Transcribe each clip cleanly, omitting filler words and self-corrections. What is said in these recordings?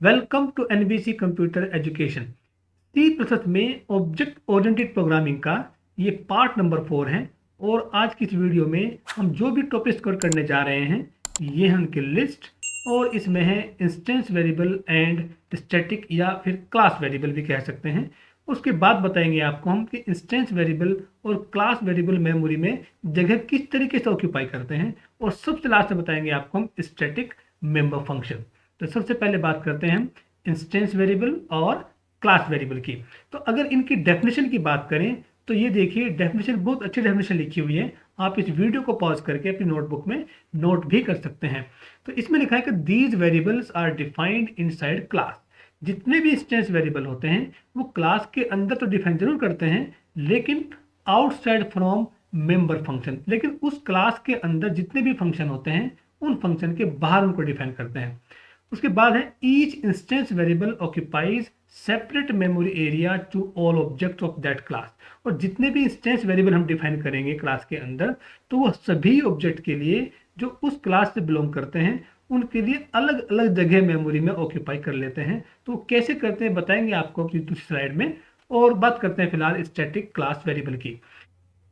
Welcome to NBC computer education. C plus में object oriented programming का ये part number 4 है। और आज की इस वीडियो में हम जो भी टॉपिक्स कवर करने जा रहे हैं ये हैं उनकी लिस्ट। और इसमें है इंस्टेंस वेरिएबल एंड स्टैटिक या फिर क्लास वेरिएबल भी कह सकते हैं। उसके बाद बताएंगे आपको हम कि इंस्टेंस वेरिएबल और क्लास वेरिएबल मेमोरी में जगह किस तरीके से ऑक्यूपाई करते हैं। और सबसे लास्ट में बताएंगे आपको हम स्टैटिक मेंबर फंक्शन। तो सबसे पहले बात करते हैं हम इंस्टेंस वेरिएबल और क्लास वेरिएबल की। तो अगर इनकी डेफिनेशन की बात करें तो ये देखिए डेफिनेशन, बहुत अच्छी डेफिनेशन लिखी हुई है। आप इस वीडियो को पॉज करके अपनी नोटबुक में नोट भी कर सकते हैं। तो इसमें लिखा है कि these variables are defined inside class. जितने भी इंस्टेंस वेरिएबल होते हैं वो क्लास के अंदर तो डिफाइन जरूर करते हैं, लेकिन आउटसाइड फ्रॉम मेंबर फंक्शन। लेकिन उस क्लास के अंदर जितने भी फंक्शन होते हैं उन फंक्शन के बाहर उनको डिफाइन करते हैं। उसके बाद है each instance variable occupies separate memory area to all object of that class. और जितने भी इंस्टेंस वेरिएबल हम डिफाइन करेंगे क्लास के अंदर तो वह सभी ऑब्जेक्ट के लिए जो उस क्लास से बिलोंग करते हैं उनके लिए अलग अलग जगह मेमोरी में ऑक्यूपाई कर लेते हैं। तो कैसे करते हैं बताएंगे आपको अपनी दूसरी स्लाइड में। और बात करते हैं फिलहाल स्टैटिक क्लास वेरिएबल की।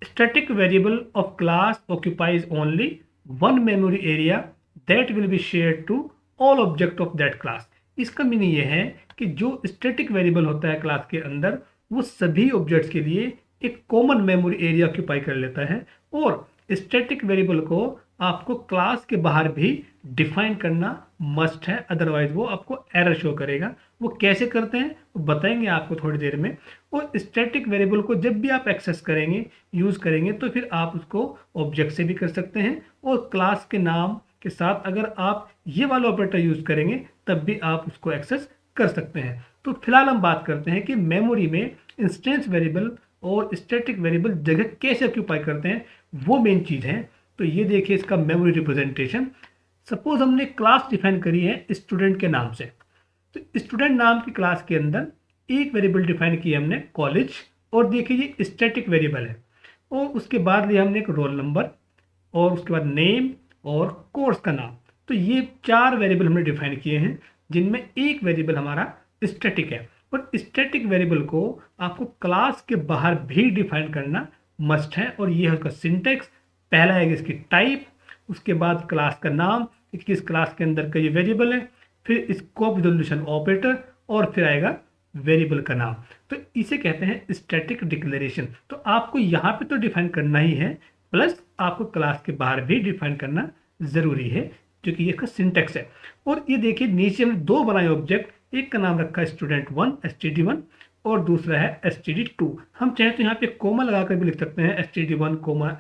Static variable of class occupies only one memory area that will be shared to all object of that class. इसका मीनिंग ये है कि जो स्टैटिक वेरिएबल होता है क्लास के अंदर वो सभी ऑब्जेक्ट्स के लिए एक कॉमन मेमोरी एरिया ऑक्यूपाई कर लेता है। और स्टैटिक वेरिएबल को आपको क्लास के बाहर भी डिफाइन करना मस्ट है, अदरवाइज वो आपको एरर शो करेगा। वो कैसे करते हैं वो बताएंगे आपको थोड़ी देर में। और स्टैटिक वेरिएबल को जब भी आप एक्सेस करेंगे, यूज करेंगे, तो फिर आप उसको ऑब्जेक्ट से भी कर सकते हैं और क्लास के नाम के साथ अगर आप ये वाला ऑपरेटर यूज करेंगे तब भी आप उसको एक्सेस कर सकते हैं। तो फिलहाल हम बात करते हैं कि मेमोरी में इंस्टेंस वेरिएबल और स्टैटिक वेरिएबल जगह कैसे ऑक्यूपाई करते हैं, वो मेन चीज है। तो ये देखिए इसका मेमोरी रिप्रेजेंटेशन। सपोज हमने क्लास डिफाइन करी है स्टूडेंट के नाम से। तो स्टूडेंट नाम की क्लास के अंदर एक वेरिएबल डिफाइन किया हमने कॉलेज। और देखिए ये स्टैटिक वेरिएबल है। और उसके बाद लिया हमने एक रोल नंबर और उसके बाद नेम और कोर्स का नाम। तो ये 4 वेरिएबल हमने डिफाइन किए हैं जिनमें एक वेरिएबल हमारा स्टैटिक है। और स्टैटिक वेरिएबल को आपको क्लास के बाहर भी डिफाइन करना मस्ट है। और ये है उसका सिंटेक्स। पहला है इसकी टाइप, उसके बाद क्लास का नाम कि किस क्लास के अंदर का ये वेरिएबल है, फिर स्कोप रिजोल्यूशन ऑपरेटर और फिर आएगा वेरिएबल का नाम। तो इसे कहते हैं स्टैटिक डिक्लेरेशन। तो आपको यहाँ पे तो डिफाइन करना ही है, प्लस आपको क्लास के बाहर भी डिफाइन करना जरूरी है, क्योंकि ये इसका सिंटेक्स है। और ये देखिए नीचे हमने 2 बनाए ऑब्जेक्ट, एक का नाम रखा है student1 std1 और दूसरा है std2। हम चाहे तो यहाँ पे कोमा लगाकर भी लिख सकते हैं std1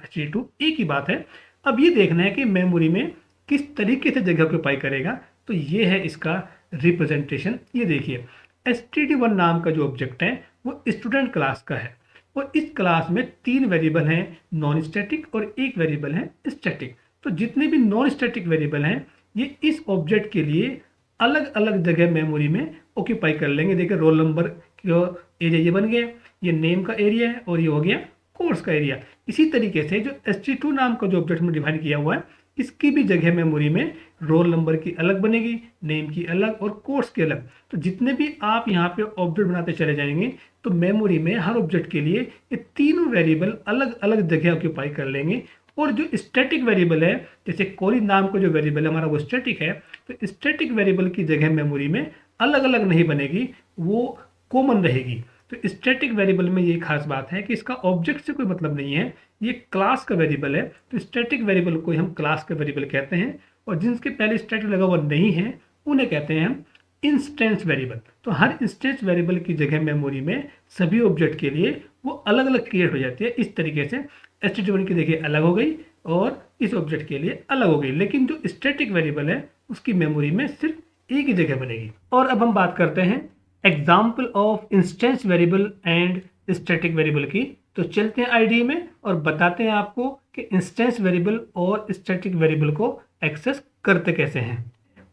std2, एक ही बात है। अब ये देखना है कि मेमोरी में किस तरीके से जगह ऑक्यूपाई करेगा। तो ये है इसका रिप्रेजेंटेशन। ये देखिए std1 नाम का जो ऑब्जेक्ट है वो स्टूडेंट क्लास का है। और इस क्लास में 3 वेरिएबल हैं नॉन स्टैटिक और एक वेरिएबल है स्टैटिक। तो जितने भी नॉन स्टैटिक वेरिएबल हैं ये इस ऑब्जेक्ट के लिए अलग अलग जगह मेमोरी में ऑक्यूपाई कर लेंगे। देखिए रोल नंबर का एरिया ये बन गया, ये नेम का एरिया है और ये हो गया कोर्स का एरिया। इसी तरीके से जो std2 नाम का जो ऑब्जेक्ट में डिफाइन किया हुआ है इसकी भी जगह मेमोरी में रोल नंबर की अलग बनेगी, नेम की अलग और कोर्स की अलग। तो जितने भी आप यहाँ पे ऑब्जेक्ट बनाते चले जाएंगे तो मेमोरी में हर ऑब्जेक्ट के लिए ये तीनों वेरिएबल अलग अलग जगह ऑक्यूपाई कर लेंगे। और जो स्टैटिक वेरिएबल है, जैसे कॉलेज नाम का जो वेरिएबल है हमारा वो स्टैटिक है, तो स्टैटिक वेरिएबल की जगह मेमोरी में अलग अलग नहीं बनेगी, वो कॉमन रहेगी। तो स्टैटिक वेरिएबल में ये खास बात है कि इसका ऑब्जेक्ट से कोई मतलब नहीं है, ये क्लास का वेरिएबल है। तो स्टैटिक वेरिएबल को हम क्लास का वेरिएबल कहते हैं। और जिनके पहले स्टैटिक लगा हुआ नहीं है उन्हें कहते हैं हम इंस्टेंस वेरिएबल। तो हर इंस्टेंस वेरिएबल की जगह मेमोरी में सभी ऑब्जेक्ट के लिए वो अलग अलग क्रिएट हो जाती है। इस तरीके से std1 की देखिए अलग हो गई और इस ऑब्जेक्ट के लिए अलग हो गई, लेकिन जो स्टैटिक वेरिएबल है उसकी मेमोरी में सिर्फ एक ही जगह बनेगी। और अब हम बात करते हैं example of instance variable and static variable की। तो चलते हैं आईडी में और बताते हैं आपको कि इंस्टेंस वेरिएबल और स्टैटिक वेरिएबल को एक्सेस करते कैसे हैं।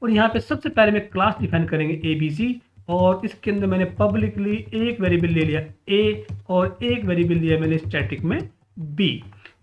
और यहाँ पे सबसे पहले में क्लास डिफाइन करेंगे ABC। और इसके अंदर मैंने पब्लिकली एक वेरिएबल ले लिया A और एक वेरिएबल लिया मैंने स्टैटिक में B।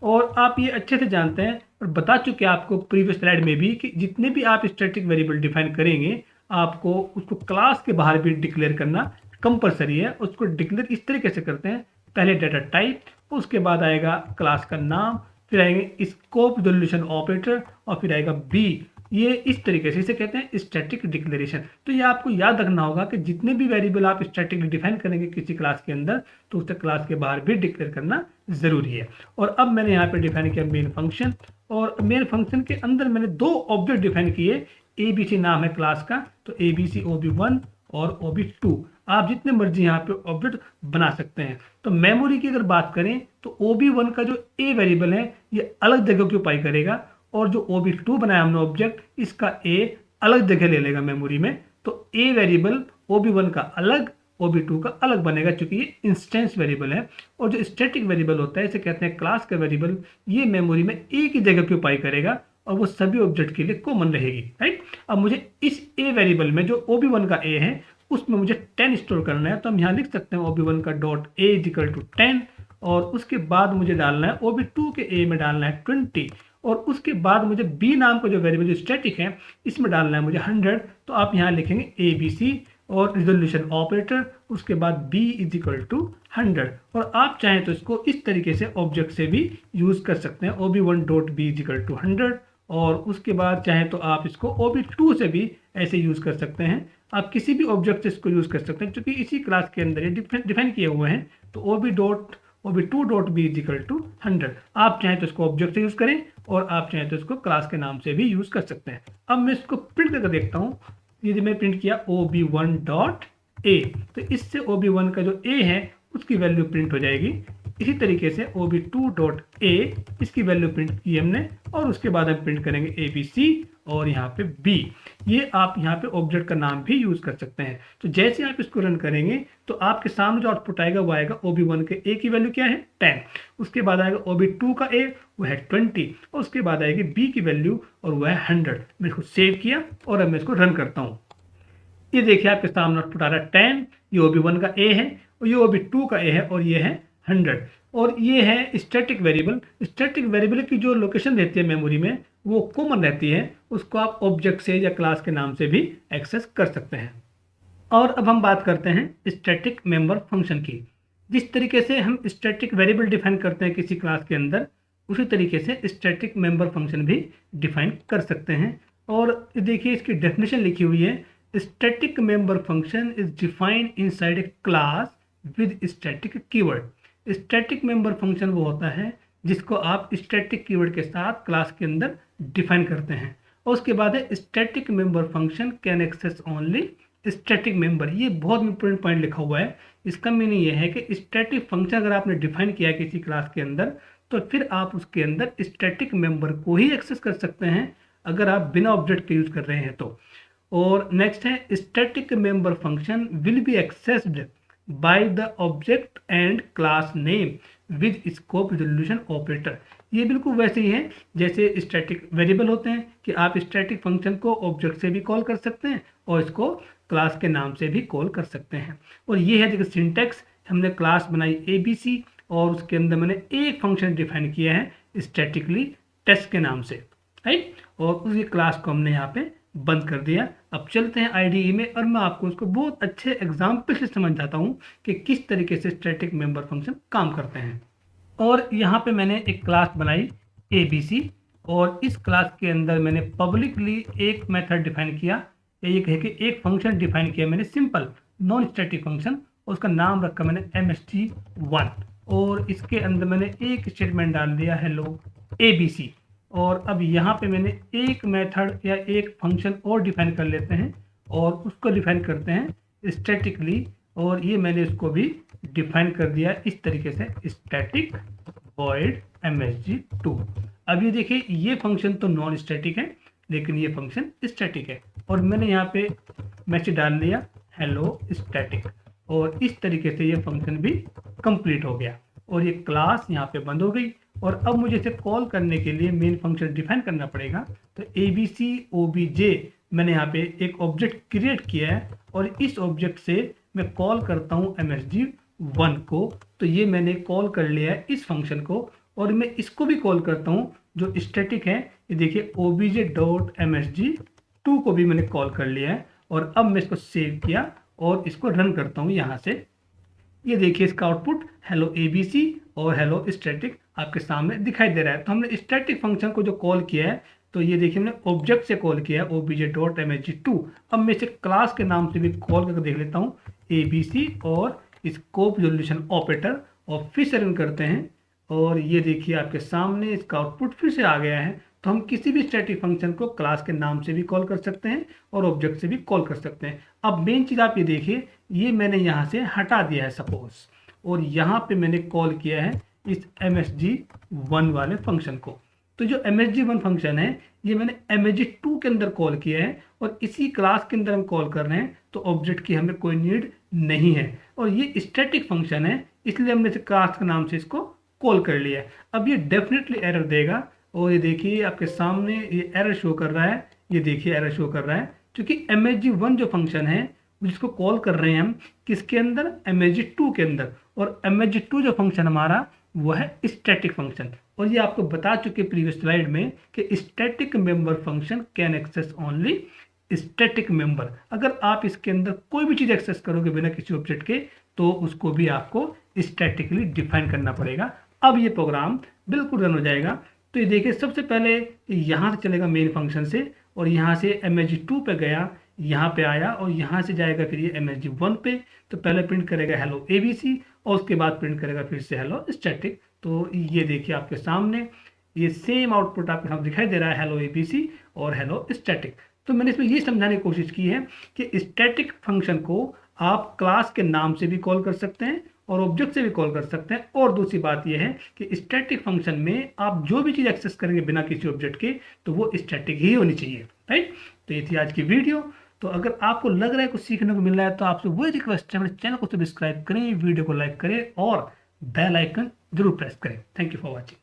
और आप ये अच्छे से जानते हैं और बता चुके हैं आपको प्रीवियस स्लाइड में भी कि जितने भी आप स्टैटिक वेरिएबल डिफाइन करेंगे आपको उसको क्लास के बाहर भी डिक्लेयर करना कंपलसरी है। उसको डिक्लेयर इस तरीके से करते हैं, पहले डाटा टाइप, उसके बाद आएगा क्लास का नाम, फिर आएंगे स्कोप रिजोल्यूशन ऑपरेटर और फिर आएगा बी। ये इस तरीके से इसे कहते हैं स्टैटिक डिक्लेरेशन। तो ये आपको याद रखना होगा कि जितने भी वेरिएबल आप स्टैटिकली डिफाइन करेंगे किसी क्लास के अंदर, तो उसे क्लास के बाहर भी डिक्लेयर करना जरूरी है। और अब मैंने यहाँ पे डिफाइन किया मेन फंक्शन, और मेन फंक्शन के अंदर मैंने दो ऑब्जेक्ट डिफाइन किए। ABC नाम है क्लास का, तो ABC OB1 और OB2 आप जितने मर्जी यहाँ पे ऑब्जेक्ट बना सकते हैं। तो मेमोरी की अगर बात करें तो OB1 का जो A वेरिएबल है ये अलग जगह ऑक्यूपाई करेगा, और जो OB2 बनाया हमने ऑब्जेक्ट, इसका A अलग जगह ले लेगा मेमोरी में। तो A वेरिएबल OB1 का अलग, OB2 का अलग बनेगा, क्योंकि ये इंस्टेंस वेरिएबल है। और जो स्टैटिक वेरिएबल होता है, इसे कहते हैं क्लास का वेरिएबल, ये मेमोरी में एक ही जगह ऑक्यूपाई करेगा और वो सभी ऑब्जेक्ट के लिए कॉमन रहेगी, राइट। अब मुझे इस A वेरिएबल में जो OB1 का A है उसमें मुझे 10 स्टोर करना है, तो हम यहाँ लिख सकते हैं OB1 का डॉट A इक्वल टू 10, और उसके बाद मुझे डालना है OB2 के A में डालना है 20, और उसके बाद मुझे B नाम का जो वेरिएबल जो स्टैटिक है इसमें डालना है मुझे 100। तो आप यहाँ लिखेंगे ABC और रिजोल्यूशन ऑपरेटर, उसके बाद B इज इक्वल टू 100। और आप चाहें तो इसको इस तरीके से ऑब्जेक्ट से भी यूज कर सकते हैं, OB1 dot B is equal to 100। और उसके बाद चाहें तो आप इसको OB2 से भी ऐसे यूज कर सकते हैं। आप किसी भी ऑब्जेक्ट से इसको यूज कर सकते हैं, क्योंकि इसी क्लास के अंदर ये डिफाइन किए हुए हैं। तो OB2 dot B is equal to 100। आप चाहें तो इसको ऑब्जेक्ट से यूज करें, और आप चाहें तो इसको क्लास के नाम से भी यूज कर सकते हैं। अब मैं इसको प्रिंट करके देखता हूँ। यदि मैं प्रिंट किया OB1 डॉट A, तो इससे OB1 का जो A है उसकी वैल्यू प्रिंट हो जाएगी। इसी तरीके से OB2 डॉट A, इसकी वैल्यू प्रिंट की हमने, और उसके बाद हम प्रिंट करेंगे ABC और यहाँ पे B। ये आप यहाँ पे ऑब्जेक्ट का नाम भी यूज कर सकते हैं। तो जैसे आप इसको रन करेंगे तो आपके सामने जो आउटपुट आएगा वो आएगा OB1 के A की वैल्यू क्या है 10, उसके बाद आएगा OB2 का A वो है 20, और उसके बाद आएगी B की वैल्यू और वो है 100। मैं इसको सेव किया और अब मैं इसको रन करता हूँ। ये देखिए आपके सामने आउटपुट आ रहा है 10, ये OB1 का A है, और ये OB2 का A है, और ये है 100। और ये है स्टैटिक वेरिएबल। स्टैटिक वेरिएबल की जो लोकेशन रहती है मेमोरी में वो कॉमन रहती है, उसको आप ऑब्जेक्ट से या क्लास के नाम से भी एक्सेस कर सकते हैं। और अब हम बात करते हैं स्टैटिक मेंबर फंक्शन की। जिस तरीके से हम स्टैटिक वेरिएबल डिफाइन करते हैं किसी क्लास के अंदर, उसी तरीके से स्टैटिक मेंबर फंक्शन भी डिफाइन कर सकते हैं। और देखिए इसकी डेफिनेशन लिखी हुई है, static member function is defined inside a class with static keyword. Static member function वो होता है जिसको आप स्टैटिक कीवर्ड के साथ क्लास के अंदर डिफाइन करते हैं। और उसके बाद है static member function can access only static member. ये बहुत इंपॉर्टेंट पॉइंट लिखा हुआ है। इसका मीनिंग ये है कि स्टैटिक फंक्शन अगर आपने डिफाइन किया है किसी क्लास के अंदर, तो फिर आप उसके अंदर स्टैटिक मेंबर को ही एक्सेस कर सकते हैं अगर आप बिना ऑब्जेक्ट के यूज कर रहे हैं तो। और नेक्स्ट है static member function will be accessed by the object and class name with scope resolution operator. ये बिल्कुल वैसे ही है जैसे स्टैटिक वेरिएबल होते हैं कि आप स्टैटिक फंक्शन को ऑब्जेक्ट से भी कॉल कर सकते हैं और इसको क्लास के नाम से भी कॉल कर सकते हैं। और ये है देखिए सिंटैक्स, हमने क्लास बनाई ABC और उसके अंदर मैंने एक फंक्शन डिफाइन किया है स्टैटिकली टेस्ट के नाम से, राइट। और उसी क्लास को हमने यहाँ पे बंद कर दिया। अब चलते हैं IDE में और मैं आपको उसको बहुत अच्छे एग्जाम्पल से समझाता हूँ कि किस तरीके से स्टैटिक मेंबर फंक्शन काम करते हैं। और यहाँ पे मैंने एक क्लास बनाई ABC और इस क्लास के अंदर मैंने पब्लिकली एक मेथड डिफाइन किया, एक है कि एक फंक्शन डिफाइन किया मैंने सिंपल नॉन स्टैटिक फंक्शन, उसका नाम रखा मैंने MST1 और इसके अंदर मैंने एक स्टेटमेंट डाल दिया हेलो ABC। और अब यहाँ पे मैंने एक मेथड या एक फंक्शन और डिफाइन कर लेते हैं और उसको डिफाइन करते हैं स्टैटिकली, और ये मैंने इसको भी डिफाइन कर दिया इस तरीके से स्टैटिक वॉइड MSG2। अब ये देखिए ये फंक्शन तो नॉन स्टैटिक है लेकिन ये फंक्शन स्टैटिक है, और मैंने यहाँ पे मैसेज डाल दिया हेलो स्टैटिक, और इस तरीके से ये फंक्शन भी कंप्लीट हो गया और ये क्लास यहाँ पे बंद हो गई। और अब मुझे इसे कॉल करने के लिए मेन फंक्शन डिफाइन करना पड़ेगा। तो ABC OBJ मैंने यहाँ पे एक ऑब्जेक्ट क्रिएट किया है और इस ऑब्जेक्ट से मैं कॉल करता हूँ MSG1 को। तो ये मैंने कॉल कर लिया है इस फंक्शन को, और मैं इसको भी कॉल करता हूँ जो स्टैटिक है। ये देखिए OBJ.MSG2 को भी मैंने कॉल कर लिया है और अब मैं इसको सेव किया और इसको रन करता हूँ यहाँ से। ये देखिए इसका आउटपुट हेलो एबीसी और हेलो स्टैटिक आपके सामने दिखाई दे रहा है। तो हमने स्टैटिक फंक्शन को जो कॉल किया है, तो ये देखिए हमने ऑब्जेक्ट से कॉल किया है obj.msg2। अब मैं इसे क्लास के नाम से भी कॉल करके देख लेता हूँ abc और स्कोप रिजोल्यूशन ऑपरेटर, और फिर से रन करते हैं और ये देखिए आपके सामने इसका आउटपुट फिर से आ गया है। तो हम किसी भी स्टैटिक फंक्शन को क्लास के नाम से भी कॉल कर सकते हैं और ऑब्जेक्ट से भी कॉल कर सकते हैं। अब मेन चीज़ आप ये देखिए, ये मैंने यहाँ से हटा दिया है सपोज, और यहाँ पे मैंने कॉल किया है इस msg1 वाले फंक्शन को। तो जो msg1 फंक्शन है ये मैंने msg2 के अंदर कॉल किया है और इसी क्लास के अंदर हम कॉल कर रहे हैं, तो ऑब्जेक्ट की हमें कोई नीड नहीं है। और ये स्टैटिक फंक्शन है, इसलिए हमने क्लास के नाम से इसको कॉल कर लिया है। अब ये डेफिनेटली एरर देगा, और ये देखिए आपके सामने ये एरर शो कर रहा है। ये देखिए एरर शो कर रहा है क्योंकि msg1 जो फंक्शन है जिसको कॉल कर रहे हैं हम किसके अंदर, msg2 के अंदर, और msg2 जो फंक्शन हमारा वो है स्टैटिक फंक्शन। और ये आपको बता चुके प्रीवियस स्लाइड में कि static member function can access only static member. अगर आप इसके अंदर कोई भी चीज एक्सेस करोगे बिना किसी ऑब्जेक्ट के, तो उसको भी आपको स्टैटिकली डिफाइन करना पड़ेगा। अब ये प्रोग्राम बिल्कुल रन हो जाएगा। तो ये देखिए सबसे पहले यहाँ से चलेगा मेन फंक्शन से, और यहाँ से msg2 पे गया, यहाँ पे आया, और यहाँ से जाएगा फिर ये msg1 पे। तो पहले प्रिंट करेगा हेलो एबीसी और उसके बाद प्रिंट करेगा फिर से हेलो स्टैटिक। तो ये देखिए आपके सामने ये सेम आउटपुट आपके सामने दिखाई दे रहा है, हेलो एबीसी और हेलो स्टैटिक। तो मैंने इसमें ये समझाने की कोशिश की है कि स्टैटिक फंक्शन को आप क्लास के नाम से भी कॉल कर सकते हैं और ऑब्जेक्ट से भी कॉल कर सकते हैं। और दूसरी बात यह है कि स्टैटिक फंक्शन में आप जो भी चीज़ एक्सेस करेंगे बिना किसी ऑब्जेक्ट के, तो वो स्टैटिक ही होनी चाहिए, राइट। तो ये थी आज की वीडियो। तो अगर आपको लग रहा है कुछ सीखने को मिल रहा है, तो आपसे वही रिक्वेस्ट है, मेरे चैनल को सब्सक्राइब करें, वीडियो को लाइक करें और बेल आइकन जरूर प्रेस करें। Thank you for watching.